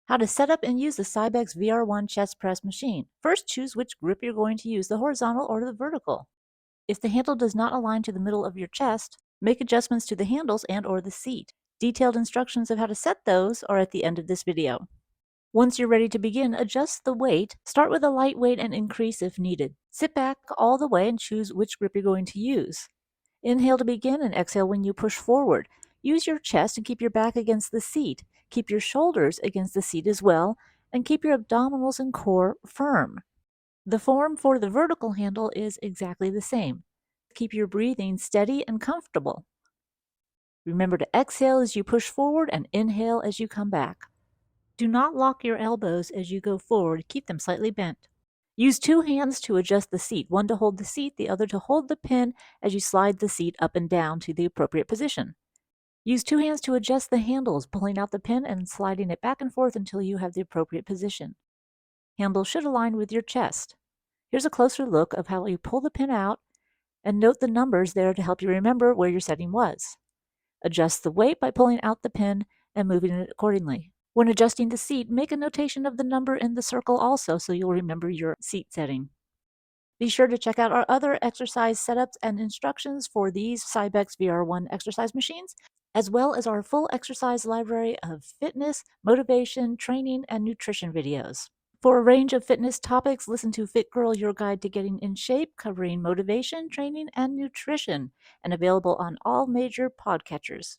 How to set up and use the Cybex VR1 chest press machine. First, choose which grip you're going to use, the horizontal or the vertical. If the handle does not align to the middle of your chest, make adjustments to the handles and or the seat. Detailed instructions of how to set those are at the end of this video. Once you're ready to begin, adjust the weight. Start with a light weight and increase if needed. Sit back all the way and choose which grip you're going to use. Inhale to begin and exhale when you push forward. Use your chest and keep your back against the seat. Keep your shoulders against the seat as well, and keep your abdominals and core firm. The form for the vertical handle is exactly the same. Keep your breathing steady and comfortable. Remember to exhale as you push forward and inhale as you come back. Do not lock your elbows as you go forward. Keep them slightly bent. Use two hands to adjust the seat, one to hold the seat, the other to hold the pin as you slide the seat up and down to the appropriate position. Use two hands to adjust the handles, pulling out the pin and sliding it back and forth until you have the appropriate position. Handles should align with your chest. Here's a closer look of how you pull the pin out, and note the numbers there to help you remember where your setting was. Adjust the weight by pulling out the pin and moving it accordingly. When adjusting the seat, make a notation of the number in the circle also so you'll remember your seat setting. Be sure to check out our other exercise setups and instructions for these Cybex VR1 exercise machines, as well as our full exercise library of fitness, motivation, training, and nutrition videos. For a range of fitness topics, listen to Fit Girl, Your Guide to Getting in Shape, covering motivation, training, and nutrition, and available on all major podcatchers.